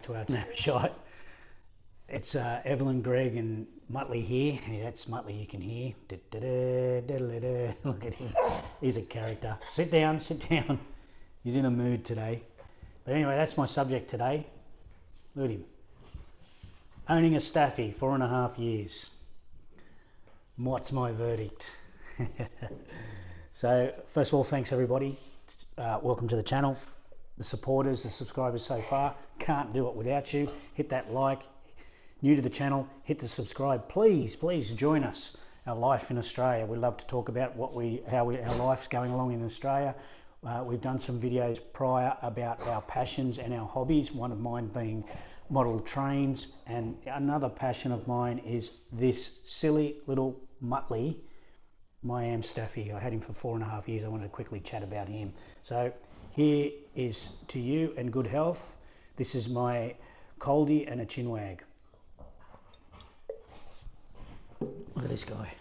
back to our snapshot. It's Evelyn, Greg and Muttley here. Yeah, that's Muttley you can hear. Look at him. He's a character. Sit down, sit down. He's in a mood today. But anyway, that's my subject today. Look at him. Owning a Staffy, 4.5 years. What's my verdict? So, first of all, thanks everybody. Welcome to the channel. The supporters, the subscribers so far. Can't do it without you. Hit that like. New to the channel, hit the subscribe. Please join us. Our life in Australia. We love to talk about how our life's going along in Australia. We've done some videos prior about our passions and our hobbies. One of mine being model trains, and another passion of mine is this silly little Muttley, my Staffy. I had him for 4.5 years. I wanted to quickly chat about him. So here is to you and good health. This is my Coldie and a chinwag. Look at this guy.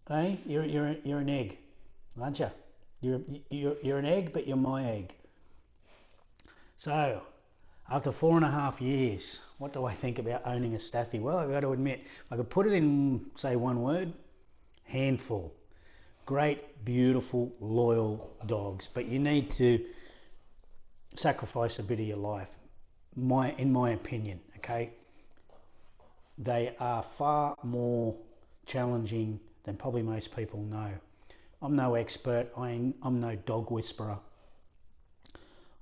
Hey, you're an egg, aren't you? You're an egg, but you're my egg. So, after 4.5 years, what do I think about owning a Staffy? Well, I've got to admit, I could put it in, say, one word: handful. Great, beautiful, loyal dogs, but you need to sacrifice a bit of your life, in my opinion, okay? They are far more challenging than probably most people know. I'm no expert, I'm no dog whisperer.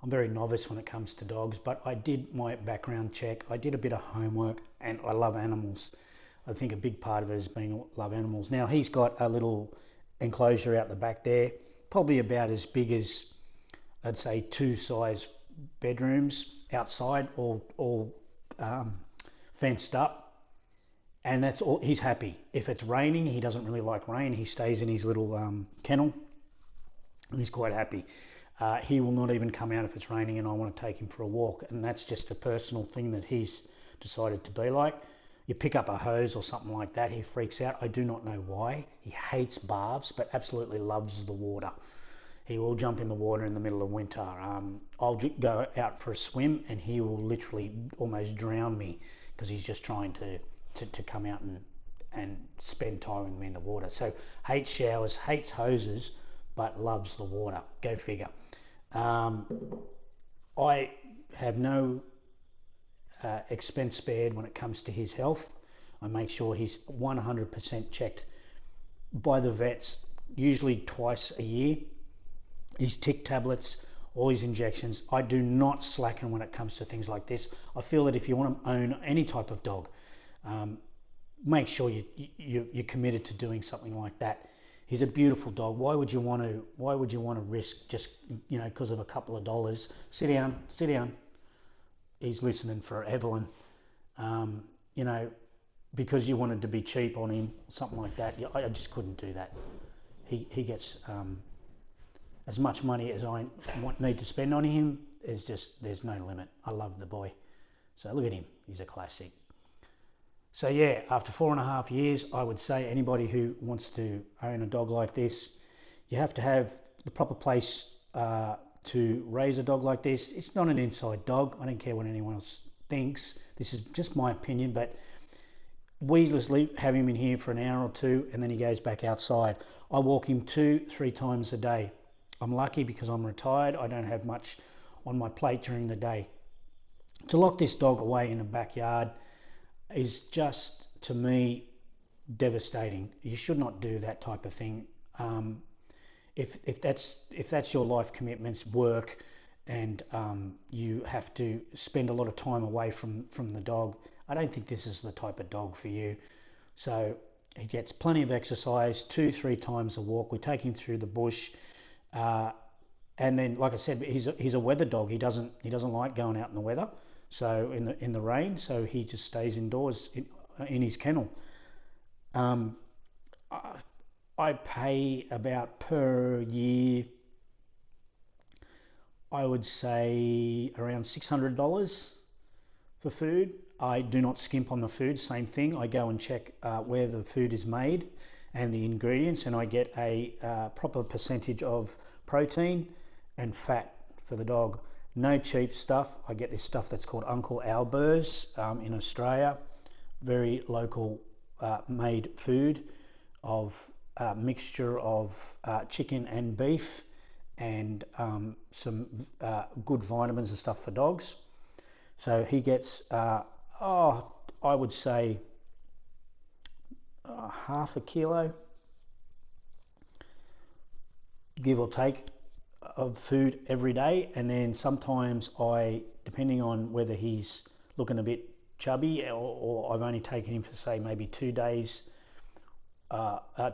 I'm very novice when it comes to dogs, but I did my background check, I did a bit of homework, and I love animals. I think a big part of it is being love animals. Now, he's got a little enclosure out the back there, probably about as big as, I'd say, 2 size bedrooms outside, all fenced up. And that's all. He's happy. If it's raining, he doesn't really like rain. He stays in his little kennel, and he's quite happy. He will not even come out if it's raining and I want to take him for a walk. And that's just a personal thing that he's decided to be like. You pick up a hose or something like that, he freaks out. I do not know why. He hates baths, but absolutely loves the water. He will jump in the water in the middle of winter. I'll go out for a swim and he will literally almost drown me because he's just trying to come out and spend time with me in the water. So hates showers, hates hoses, but loves the water. Go figure. I have no expense spared when it comes to his health. I make sure he's 100% checked by the vets, usually twice a year. His tick tablets, all his injections. I do not slacken when it comes to things like this. I feel that if you want to own any type of dog, make sure you're committed to doing something like that. He's a beautiful dog. Why would you want to risk just, because of a couple of dollars? Sit down. He's listening for Evelyn. Because you wanted to be cheap on him, something like that. I just couldn't do that. He gets as much money as I need to spend on him. There's no limit. I love the boy. So look at him. He's a classic. So yeah, after 4.5 years, I would say anybody who wants to own a dog like this, you have to have the proper place to raise a dog like this. It's not an inside dog. I don't care what anyone else thinks. This is just my opinion, but we just have him in here for an hour or two and then he goes back outside. I walk him 2-3 times a day. I'm lucky because I'm retired. I don't have much on my plate during the day. To lock this dog away in a backyard is just, to me, devastating. You should not do that type of thing. If that's your life commitments, work, and you have to spend a lot of time away from the dog, I don't think this is the type of dog for you. So he gets plenty of exercise, 2-3 times a walk. We take him through the bush, and then, like I said, he's a weather dog. He doesn't like going out in the weather. So in the rain, so he just stays indoors in his kennel. I pay about per year, I would say around $600 for food. I do not skimp on the food. Same thing. I go and check where the food is made and the ingredients, and I get a proper percentage of protein and fat for the dog. No cheap stuff. I get this stuff that's called Uncle Albert's in Australia. Very local made food of mixture of chicken and beef, and some good vitamins and stuff for dogs. So he gets, I would say, half a kilo, give or take, of food every day. And then sometimes depending on whether he's looking a bit chubby, or I've only taken him for, say, maybe 2 days,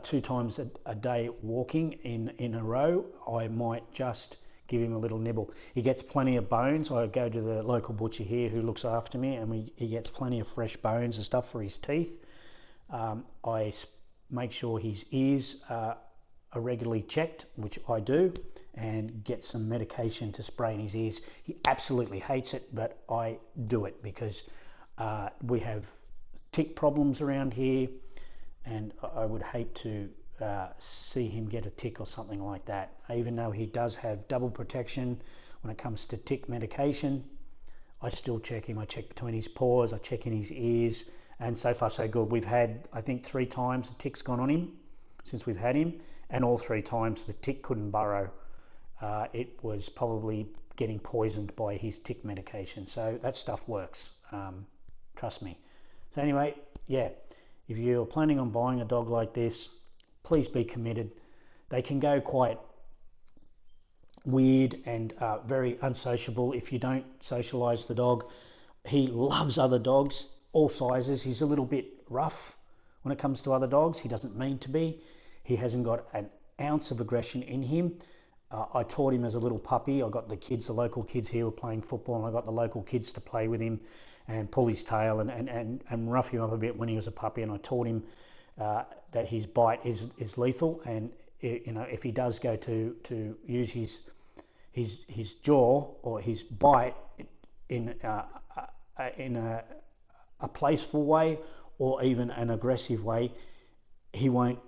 2 times a day walking in a row, I might just give him a little nibble. He gets plenty of bones. I go to the local butcher here who looks after me, and he gets plenty of fresh bones and stuff for his teeth. I make sure his ears are regularly checked, which I do, and get some medication to spray in his ears. He absolutely hates it, but I do it because we have tick problems around here, and I would hate to see him get a tick or something like that. Even though he does have double protection when it comes to tick medication, I still check him. I check between his paws, I check in his ears, and so far so good. We've had, I think, 3 times the tick's gone on him since we've had him, and all 3 times the tick couldn't burrow. It was probably getting poisoned by his tick medication. So that stuff works, trust me. So anyway, yeah, if you're planning on buying a dog like this, please be committed. They can go quite weird and very unsociable if you don't socialize the dog. He loves other dogs, all sizes. He's a little bit rough when it comes to other dogs. He doesn't mean to be. He hasn't got an ounce of aggression in him. I taught him as a little puppy. I got the local kids here were playing football, and I got the local kids to play with him and pull his tail and rough him up a bit when he was a puppy. And I taught him that his bite is lethal, and if he does go to use his jaw or his bite in a playful way or even an aggressive way, he won't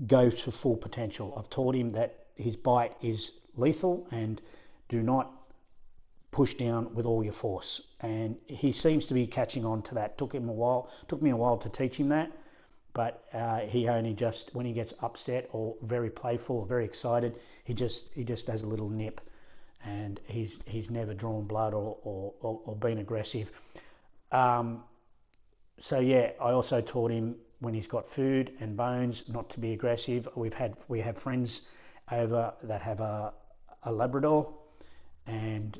go to full potential. I've taught him that his bite is lethal and do not push down with all your force, and he seems to be catching on to that. Took me a while to teach him that, but he only just, when he gets upset or very playful or very excited, he just has a little nip, and he's never drawn blood or been aggressive. So yeah, I also taught him when he's got food and bones not to be aggressive. We have friends over that have a Labrador, and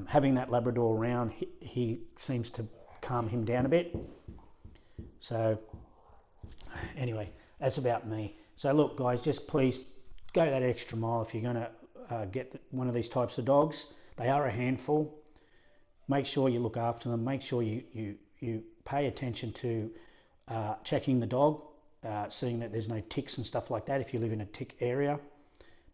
having that Labrador around, he seems to calm him down a bit. So anyway, that's about me. So look, guys, just please go that extra mile if you're going to get one of these types of dogs. They are a handful. Make sure you look after them. Make sure you pay attention to checking the dog, seeing that there's no ticks and stuff like that if you live in a tick area.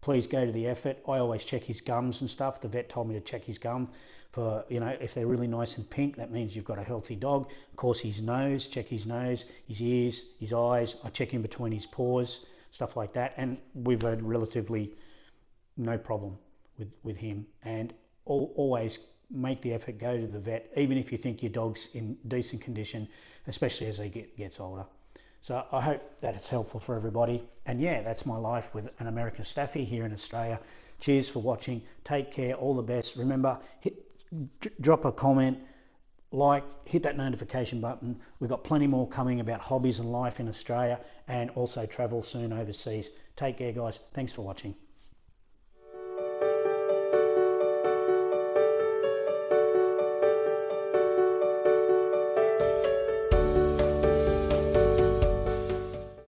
Please go to the effort. I always check his gums and stuff. The vet told me to check his gum for, if they're really nice and pink, that means you've got a healthy dog. Of course, his nose, check his nose, his ears, his eyes. I check in between his paws, stuff like that. And we've had relatively no problem with him. And always make the effort, go to the vet, even if you think your dog's in decent condition, especially as he gets older. So I hope that it's helpful for everybody. And yeah, that's my life with an American Staffy here in Australia. Cheers for watching. Take care. All the best. Remember, drop a comment, hit that notification button. We've got plenty more coming about hobbies and life in Australia, and also travel soon overseas. Take care, guys. Thanks for watching.